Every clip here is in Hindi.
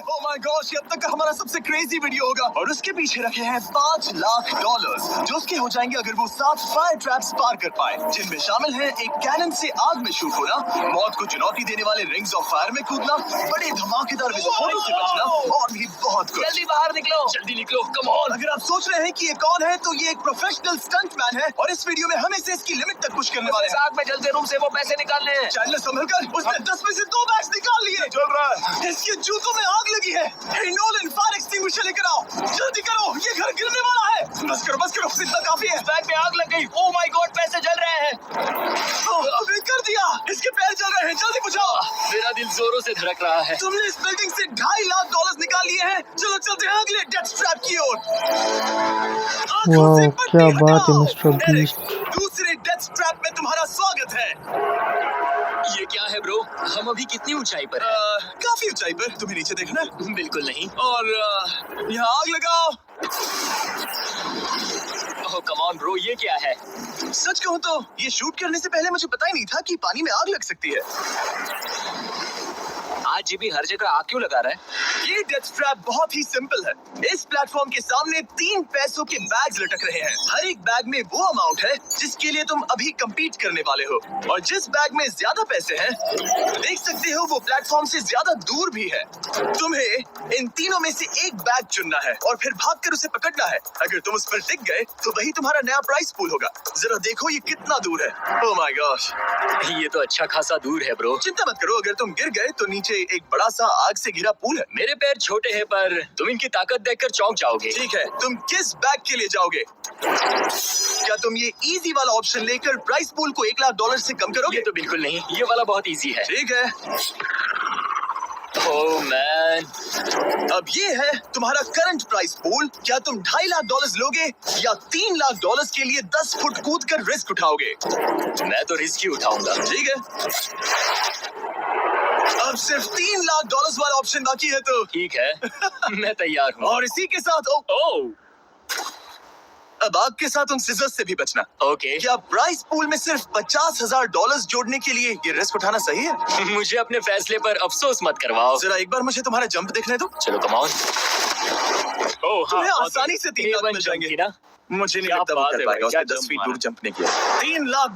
ओह माय गॉश, ये अब तक का हमारा सबसे क्रेजी वीडियो होगा। और उसके पीछे रखे हैं $5 लाख, जो उसके हो जाएंगे अगर वो 7 फायर ट्रैप्स पार कर पाए, जिनमें शामिल है एक कैनन से आग में शूट होना, मौत को चुनौती देने वाले रिंग्स ऑफ फायर में कूदना, बड़े धमाकेदार विस्फोटों से बचना और भी बहुत कुछ। जल्दी बाहर निकलो, जल्दी निकलो, कम ऑन। अगर आप सोच रहे हैं कि ये कौन है, तो ये एक प्रोफेशनल स्टंटमैन है और इस वीडियो में हम इसे इसकी लिमिट तक पुश करने वाले हैं। आग में जलते रूम से वो पैसे निकालने हैं। चैनल संभलकर, उसने 10 में से 2 बैग्स निकाल लिए। चल रहा है। इसके जूतों में आग लगी है। हे नोलन, फायर एक्सटिंग्विशर लेकर आओ, जल्दी करो, ये घर गिरने वाला है। बस करो, इतना काफी है। बैग में आग लग गई। ओह माय गॉड, पैसे जल रहे हैं। तुमने कर दिया, इसके पैर जल रहे हैं, जल्दी बुझाओ। मेरा दिल जोरों से धड़क रहा है। तुमने इस बिल्डिंग से $2.5 लाख निकाल लिए हैं। चलो चलते हैं अगले डेथ ट्रैप की ओर। वाह, क्या बात है मिस्टर बीस्ट। दूसरे डेथ ट्रैप में तुम्हारा स्वागत है। ये क्या है ब्रो? हम अभी कितनी ऊंचाई पर हैं? काफी ऊंचाई पर। तुम्हें नीचे देखना है? बिल्कुल नहीं। और यहाँ आग लगाओ। ओह कम ऑन ब्रो, ये क्या है? सच कहूँ तो ये शूट करने से पहले मुझे पता ही नहीं था कि पानी में आग लग सकती है। आज ये भी हर जगह आग क्यों लगा रहा है? ये डेथ ट्रैप बहुत ही सिंपल है। इस प्लेटफॉर्म के सामने 3 पैसों के बैग्स लटक रहे हैं। हर एक बैग में वो अमाउंट है जिसके लिए तुम अभी compete करने वाले हो, और जिस बैग में ज्यादा पैसे हैं, देख सकते हो वो प्लेटफॉर्म से ज्यादा दूर भी है। तुम्हें इन तीनों में से एक बैग चुनना है और फिर भागकर उसे पकड़ना है। अगर तुम उस पर टिक गए तो वही तुम्हारा नया प्राइस पूल होगा। जरा देखो ये कितना दूर है। ओह माय गॉश, ये तो अच्छा खासा दूर है ब्रो। चिंता मत करो, अगर तुम गिर गए तो नीचे एक बड़ा सा आग से घिरा पूल है। मेरे पैर छोटे हैं पर तुम इनकी ताकत देखकर चौंक जाओगे। ठीक है, तुम किस बैग के लिए जाओगे? क्या तुम ये इजी वाला ऑप्शन लेकर प्राइस पूल को $1 लाख से कम करोगे? ये तो बिल्कुल नहीं, ये वाला बहुत इजी है। ठीक है, ओह मैन, अब ये है तुम्हारा करंट प्राइस पूल। क्या तुम $2.5 लाख लोगे या $3 लाख के लिए 10 फुट कूद कर रिस्क उठाओगे? मैं तो रिस्क ही उठाऊंगा। ठीक है, अब सिर्फ $3 लाख वाला ऑप्शन बाकी है तो ठीक है, मैं तैयार हूँ। और इसी के साथ ओह अब आग के साथ उन सिजर्स से भी बचना। ओके। क्या प्राइस पूल में सिर्फ $50,000 जोड़ने के लिए ये रिस्क उठाना सही है? मुझे अपने फैसले पर अफसोस मत करवाओ। जरा एक बार मुझे तुम्हारा जंप देखने दो। चलो कम ऑन। ओह हाँ, तुम्हें आसानी से 3 लाख मिल जाएंगे ना। मुझे नहीं क्या लगता वो बात कर है पाएगा। भाई, क्या उसने 10 फीट जंप दूर जंप नहीं किया। $3 लाख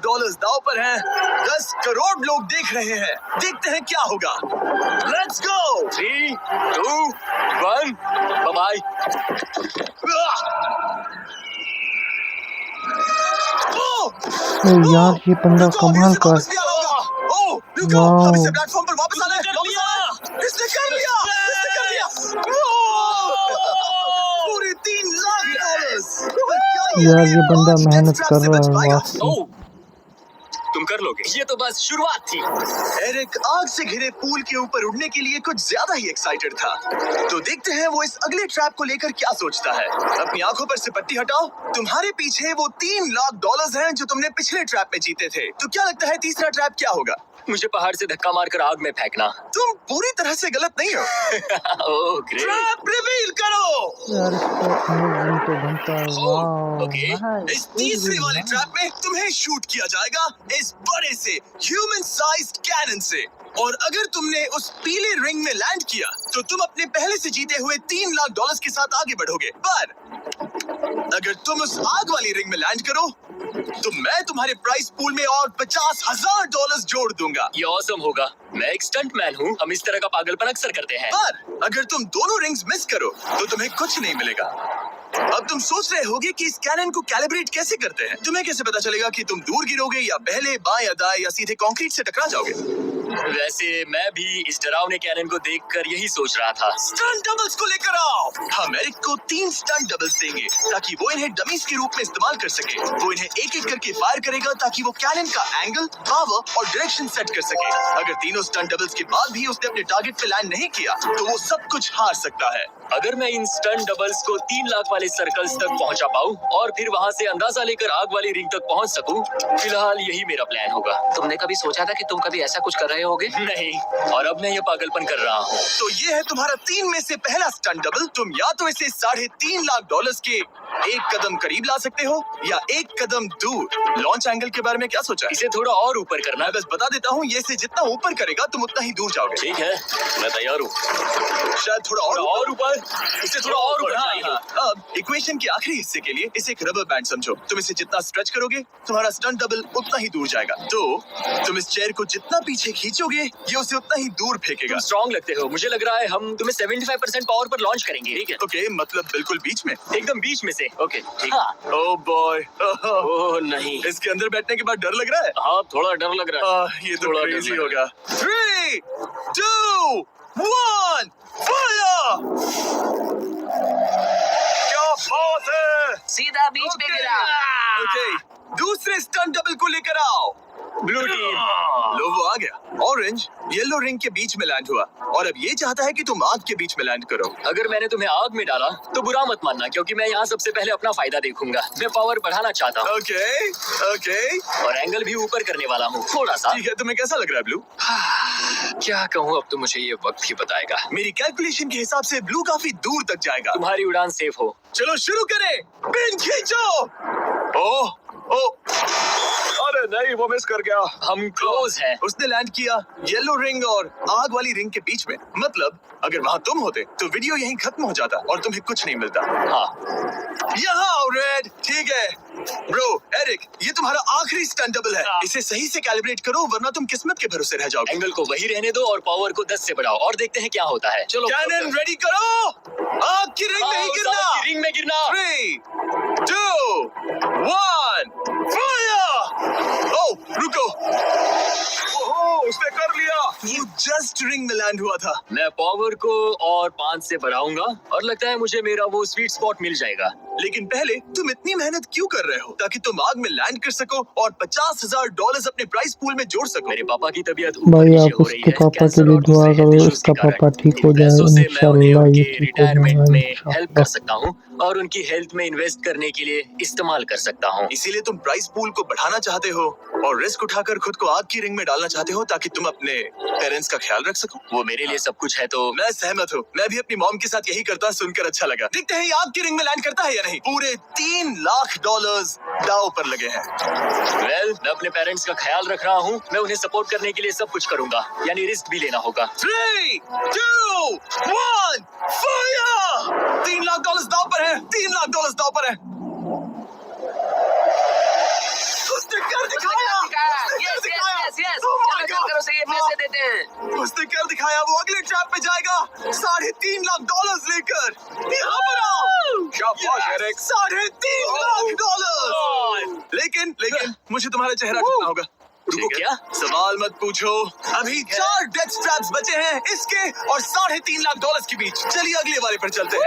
दाव पर हैं। 10 करोड़ लोग देख रहे हैं। देखते हैं क्या होगा। Let's go. 3, 2, 1, बाय। यार ये बंदा कमाल का। हम इसे प्लेटफॉर्म पर वापस आना है। इसने कर लिया। पूरे $3 लाख। यार ये बंदा मेहनत कर रहा है वाकई। तुम कर लोगे। ये तो बस शुरुआत थी। एरिक आग से घिरे पूल के ऊपर उड़ने के लिए कुछ ज्यादा ही एक्साइटेड था। तो देखते हैं वो इस अगले ट्रैप को लेकर क्या सोचता है। अपनी आंखों पर से पट्टी हटाओ। तुम्हारे पीछे वो $3 लाख हैं जो तुमने पिछले ट्रैप में जीते थे। तो क्या लगता है तीसरा ट्रैप क्या होगा? मुझे पहाड़ से धक्का मारकर आग में फेंकना। तुम पूरी तरह से गलत नहीं हो। Oh great. ट्रैप रिवील करो। यार इसका मूव तो बनता है। वाह, ओके। इस तीसरे वाले ट्रैप में तुम्हें शूट किया जाएगा इस बड़े से ह्यूमन साइज्ड कैनन से, और अगर तुमने उस पीले रिंग में लैंड किया तो तुम अपने पहले से जीते हुए $3 लाख के साथ आगे बढ़ोगे। पर अगर तुम उस आग वाली रिंग में लैंड करो तो मैं तुम्हारे प्राइस पूल में और $50,000 जोड़ दूंगा। ये ऑसम होगा। मैं एक स्टंटमैन हूँ, हम इस तरह का पागलपन अक्सर करते हैं। पर अगर तुम दोनों रिंग्स मिस करो तो तुम्हें कुछ नहीं मिलेगा। अब तुम सोच रहे होगे कि इस कैनन को कैलिब्रेट कैसे करते हैं। तुम्हें कैसे पता चलेगा कि तुम दूर गिरोगे या पहले बाएं या दाएं या सीधे कंक्रीट से टकरा जाओगे? वैसे मैं भी इस डरावने कैनन को देखकर यही सोच रहा था। स्टंट डबल्स को लेकर आओ। हम एरिक को 3 स्टंट डबल्स देंगे ताकि वो इन्हें डमीज के रूप में इस्तेमाल कर सके। वो इन्हें एक एक करके फायर करेगा ताकि वो कैनन का एंगल, पावर और डायरेक्शन सेट कर सके। अगर तीनों स्टंट डबल्स के बाद भी उसने अपने टारगेट पे लैंड नहीं किया तो वो सब कुछ हार सकता है। अगर मैं इन स्टंट डबल्स को 3 लाख वाले सर्कल्स तक पहुंचा पाऊं और फिर वहां से अंदाजा लेकर आग वाली रिंग तक पहुंच सकूं, फिलहाल यही मेरा प्लान होगा। तुमने कभी सोचा था कि तुम कभी ऐसा कुछ कर रहे होगे? नहीं, और अब मैं ये पागलपन कर रहा हूँ। तो ये है तुम्हारा 3 में से पहला स्टंट डबल। तुम या तो इसे $3.5 लाख के एक कदम करीब ला सकते हो या एक कदम दूर। लॉन्च एंगल के बारे में क्या सोचा है? इसे थोड़ा और ऊपर करना। मैं बस बता देता हूँ, ये इसे जितना ऊपर करेगा तुम उतना ही दूर जाओगे। ठीक है, मैं तैयार हूँ। शायद थोड़ा और ऊपर, इसे थोड़ा और ऊपर हाँ, चाहिए। हाँ। अब इक्वेशन के आखिरी हिस्से के लिए इसे एक रबर बैंड समझो। तुम इसे जितना स्ट्रेच करोगे तुम्हारा स्टंट डबल उतना ही दूर जाएगा। तो तुम इस चेयर को जितना पीछे खींचोगे ये उसे उतना ही दूर फेंकेगा। तुम स्ट्रॉन्ग लगते हो। मुझे लग रहा है हम तुम्हें 75% पावर पर लॉन्च करेंगे। ठीक है, ओके, मतलब बिल्कुल बीच में। एकदम बीच में से। ओके, ठीक। ओह बॉय, ओह नहीं, इसके अंदर बैठने के बाद डर लग रहा है। हाँ थोड़ा डर लग रहा है। ये तो थोड़ा क्रेजी डर लग होगा। 3, 2, 1, फायर! क्या बात है! सीधा बीच में गिरा। ओके, दूसरे स्टंट डबल को लेकर आओ। Blue team. लो वो आ गया। ऑरेंज येलो रिंग के बीच में लैंड हुआ और अब ये चाहता है कि तुम आग के बीच में लैंड करो। अगर मैंने तुम्हें आग में डाला तो बुरा मत मानना, क्योंकि मैं यहाँ सबसे पहले अपना फायदा देखूंगा। मैं पावर बढ़ाना चाहता हूँ ओके, ओके, और एंगल भी ऊपर करने वाला हूँ थोड़ा सा। ठीक है। तुम्हें कैसा लग रहा है ब्लू? क्या कहूँ, अब तो मुझे ये वक्त ही बताएगा। मेरी कैलकुलेशन के हिसाब से ब्लू काफी दूर तक जाएगा। तुम्हारी उड़ान सेफ हो। चलो शुरू करें। पिन खींचो। ओह, अरे नहीं, वो मिस कर गया। हम क्लोज हैं। उसने लैंड किया येलो रिंग और आग वाली रिंग के बीच में। मतलब अगर वहाँ तुम होते तो वीडियो यहीं खत्म हो जाता और तुम्हें कुछ नहीं मिलता। हाँ, यहाँ रेड, ठीक है ब्रो। एरिक, ये तुम्हारा आखिरी स्टंट डबल है। इसे सही से कैलिब्रेट करो वरना तुम किस्मत के भरोसे रह जाओगे। एंगल को वही रहने दो और पावर को 10 से बढ़ाओ और देखते हैं क्या होता है। चलो, कैनन रेडी करो। आग की रिंग में ही गिरना। रिंग में गिरना। 3, 2, 1, फायर! ओह रुको, ओहो उसने कर लिया। वो जस्ट रिंग में लैंड हुआ था। मैं पावर को और 5 से बढ़ाऊंगा और लगता है मुझे मेरा वो स्वीट स्पॉट मिल जाएगा। लेकिन पहले तुम इतनी मेहनत क्यों कर रहे हो? ताकि तुम आग में लैंड कर सको और $50,000 अपने प्राइस पूल में जोड़ सको। मेरे पापा की तबीयत भाई आप उसके पापा के लिए दुआ करो, उसका पापा ठीक हो जाए इंशाल्लाह। ये ठीक हो रिटायरमेंट जाएगा में हेल्प कर इंशाल्लाह। सकता हूँ और उनकी हेल्थ में इन्वेस्ट करने के लिए इस्तेमाल कर सकता हूँ। इसीलिए तुम प्राइस पूल को बढ़ाना चाहते हो और रिस्क उठाकर खुद को आग की रिंग में डालना चाहते हो ताकि तुम अपने पेरेंट्स का ख्याल रख सको। वो मेरे लिए सब कुछ है। तो मैं सहमत हूँ। मैं भी अपनी मॉम के साथ यही करता, सुनकर अच्छा लगा। देखते हैं ये आग की रिंग में लैंड करता है या नहीं। पूरे $3 लाख दांव पर लगे हैं। मैं अपने पेरेंट्स का ख्याल रख रहा हूँ। मैं उन्हें सपोर्ट करने के लिए सब कुछ करूंगा, यानी रिस्क भी लेना होगा। 3, 2, 1, फायर! $3 लाख दांव पर है। $3 लाख दांव पर है। उसने कर दिखाया। Oh my God! उसने कर दिखाया। वो अगले ट्रैप में जाएगा $3.5 लाख लेकर। यहाँ पर आओ। शाबाश एरिक, $3.5 लाख। लेकिन मुझे तुम्हारा चेहरा ढूंढना होगा। रुको, क्या? सवाल मत पूछो। अभी 4 डेथ ट्रैप्स बचे हैं इसके और $3.5 लाख के बीच। चलिए अगले वाले पर चलते हैं।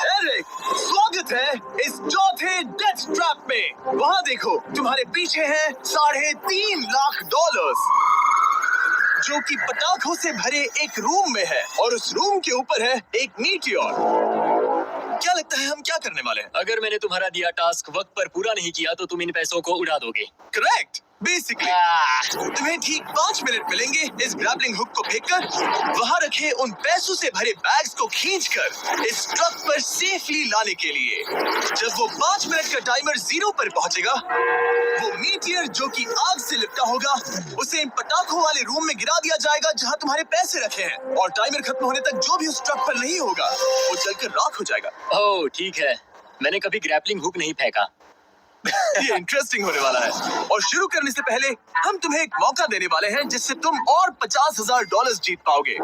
एरिक, स्वागत है इस चौथे डेथ ट्रैप में। वहाँ देखो, तुम्हारे पीछे है $3.5 लाख जो कि पटाखों से भरे एक रूम में है और उस रूम के ऊपर है एक मीटियोर। क्या लगता है हम क्या करने वाले हैं? अगर मैंने तुम्हारा दिया टास्क वक्त पर पूरा नहीं किया तो तुम इन पैसों को उड़ा दोगे। करेक्ट। बेसिकली तुम्हें ठीक 5 मिनट मिलेंगे इस ग्रैपलिंग हुक को फेंककर वहां रखे उन पैसों से भरे बैग्स को खींचकर इस ट्रक पर सेफली लाने के लिए। जब वो 5 मिनट का टाइमर 0 पर पहुंचेगा, वो मीटियर जो कि आग से लिपटा होगा उसे इन पटाखों वाले रूम में गिरा दिया जाएगा जहां तुम्हारे पैसे रखे हैं। और टाइमर खत्म होने तक जो भी उस ट्रक पर नहीं होगा वो जलकर राख हो जाएगा। ओह ठीक है, मैंने कभी ग्रैपलिंग हुक नहीं फेंका। ये इंटरेस्टिंग होने वाला है। और शुरू करने से पहले हम तुम्हें एक मौका देने वाले हैं जिससे तुम और $50,000 जीत पाओगे।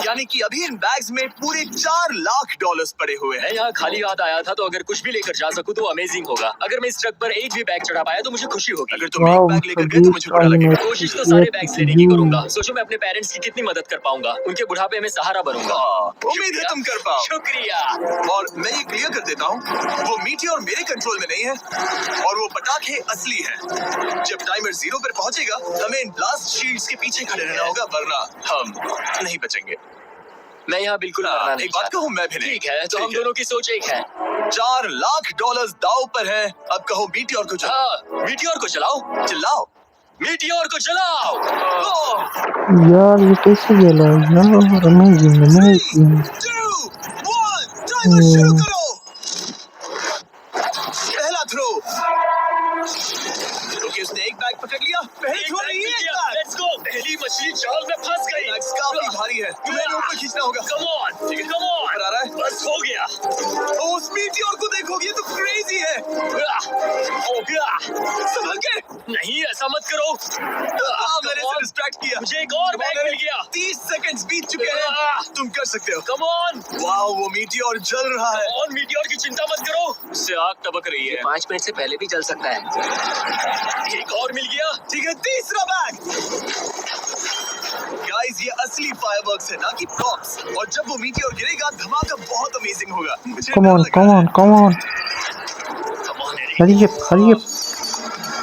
यानी कि अभी इन बैग्स में पूरे $4 लाख पड़े हुए हैं। मैं यहाँ खाली हाथ आया था, तो अगर कुछ भी लेकर जा सकूँ तो अमेजिंग होगा। अगर मैं इस ट्रक पर एक भी बैग चढ़ा पाया तो मुझे खुशी होगी। अगर तुम एक बैग लेकर गए तो मुझे बुरा लगेगा। कोशिश तो सारे बैग्स लेने की करूंगा। सोचो मैं अपने पेरेंट्स की कितनी मदद कर पाऊंगा। उनके बुढ़ापे में सहारा बनूंगा। उम्मीद है तुम कर पाओ। शुक्रिया। और मैं ये क्लियर कर देता हूँ, वो मीटियोर मेरे कंट्रोल में नहीं है और वो पटाखे असली है। जब टाइमर 0 पर पहुंचेगा हमें इन ब्लास्ट शील्ड्स के पीछे खड़े रहना होगा वरना हम नहीं बचेंगे। मैं यहाँ बिल्कुल मरना नहीं एक बात कहूँ, मैं भी नहीं। ठीक है, तो हम दोनों की सोच एक है। $4 लाख दांव पर है। अब कहो मीटियोर को चलाओ। हाँ, मीटियोर को चलाओ। चिल्लाओ, मीटियोर को चलाओ। यार ये कैसे गेला यार, अमेजिंग अमेजिंग। 3, 2, 1, टाइमर शुरू करो। असली जाल में फंस गई। बैग्स काफी भारी है, तुम्हें इन्हें ऊपर खींचना होगा। Come on, come on. ऊपर आ रहा है। बस हो गया। ओ, उस मीटियोर को देखोगे, ये तो क्रेजी है। संभल के। नहीं, ऐसा मत करो। मैंने इसे डिस्ट्रैक्ट किया। मुझे एक और बैग मिल गया। 30 सेकंड्स बीत चुके हैं, तुम कर सकते हो। Come on. वाओ, वो मीटियोर जल रहा है। और मीटियोर की चिंता मत करो, उससे आग टपक रही है। 5 मिनट से पहले भी जल सकता है। एक और मिल गया। ठीक है, तीसरा बैग। गाइस, ये असली फायरवर्क्स है, ना कि प्रॉप्स। और जब वो मीटियोर गिरेगा, धमाका बहुत अमेजिंग होगा। मुझे Come डर on, लग come रहा on, come on. Come on Eric. Hurry up, hurry up.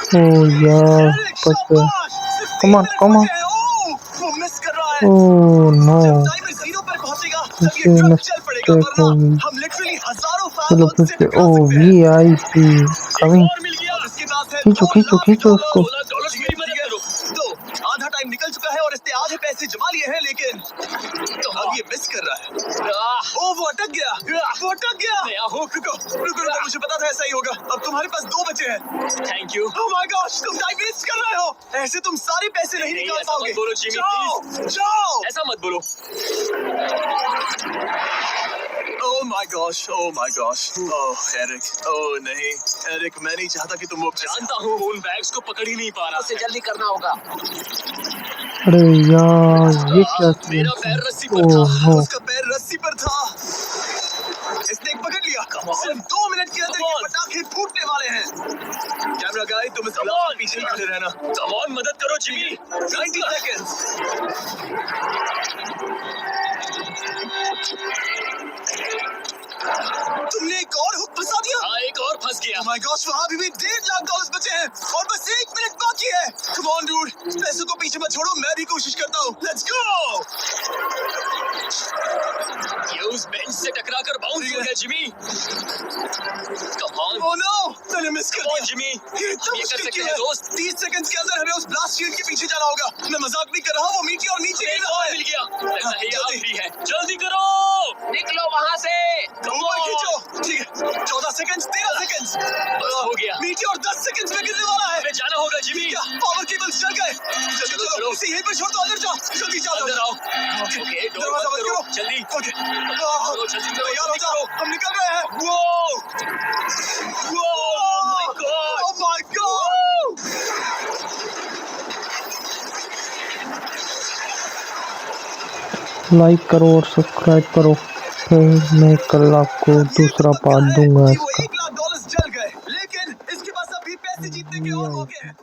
Oh यार, है। एरिक, बच गया. शाबाश। सिर्फ Come 3 on, minute come on. बचे हैं। ओह, वो मिस कर रहा है। Oh जब no. टाइमर 0 पर पहुंचेगा, तब ये इसे ट्रक मिस चल पड़ेगा, ट्रैक वरना होगी. हम लिटरली हजारों चलो फायरवर्क्स फिर से से. टकरा Oh सकते हैं। VIP एक coming. और मिल गया। और इसके पास है खींचो, 2 खींचो, लाख खींचो डॉलर। उसको. $2 मेरी मदद करो। तो आधा टाइम निकल चुका है और इसने आधे पैसे जमा लिए हैं, लेकिन अब ये मिस कर रहा है। ओ, वो अटक गया। वो अटक गया। नया हुक। रुको रुको रुको, मुझे पता था ऐसा ही होगा। अब तुम्हारे पास 2 बचे हैं। Thank you. Oh my gosh, तुम टाइम वेस्ट कर रहे हो। ऐसे तुम सारे पैसे नहीं नहीं, निकाल ऐसा पाओगे। मत बोलो, जिमी, जाओ जाओ। ऐसा मत बोलो। Oh my gosh, oh my gosh. Oh Eric, oh नहीं एरिक, मैं नहीं चाहता कि तुम वो जानता हूँ, उन बैग्स को पकड़ ही नहीं पा रहा। उसे जल्दी करना होगा। अरे यार, ये क्या मेरा सीन पैर था? रस्सी पर था। Oh no. उसका पैर रस्सी पर था। इसने एक पकड़ लिया। सिर्फ 2 मिनट के अंदर ये पटाखे फूटने वाले हैं। कैमरा गाइड, तुम इस ब्लॉक के पीछे ही खड़े रहना। कम ऑन, मदद करो जिमी। 90 सेकंड्स। तुमने एक और हुक फंसा दिया। हाँ, एक और फंस गया। Oh my gosh, वहाँ अभी भी $1.5 लाख बचे हैं और बस 1 मिनट बाकी है। Come on dude, पैसों को पीछे मत छोड़ो, मैं भी कोशिश करता हूँ। Let's go! ये उस बेंच से टकरा कर बाउंस हो गया Jimmy. Come on. Oh no, मैंने मिस कर कम ऑन दिया। जिमी, ये इतना ये कर मुश्किल सकते क्यों हैं है? दोस्त। 30 सेकंड्स के अंदर हमें उस ब्लास्ट शील्ड के पीछे जाना होगा। मैं मजाक नहीं कर रहा हूँ, वो मीटियोर नीचे गिर एक रहा और है। मिल गया। लगता है ये जल्दी। आखिरी है। जल्दी करो, निकलो वहाँ से। ऊपर खींचो। ठीक है, 14 सेकंड्स, 13 सेकंड्स। बस हो गया। मीटियोर 10 सेकंड्स में गिरने वाला है। हमें जाना होगा जिमी। क्या पावर केबल्स जल गए? चलो चलो, इसे यहीं पर छोड़ दो, अंदर जाओ। जल्दी जाओ। अंदर आओ। ओके, डोर दरवाजा बंद बंद करो। करो। जल्दी। ओके। करो, जल्दी करो, तैयार हो जल्दी जाओ, करो। हम निकल रहे हैं। वो my God. Oh my God! Like करो और सब्सक्राइब करो. फिर मैं कल आपको दूसरा पार्ट दूंगा वो इसका. $1 लाख जल गए, लेकिन इसके पास अभी पैसे जीतने के और मौके हैं।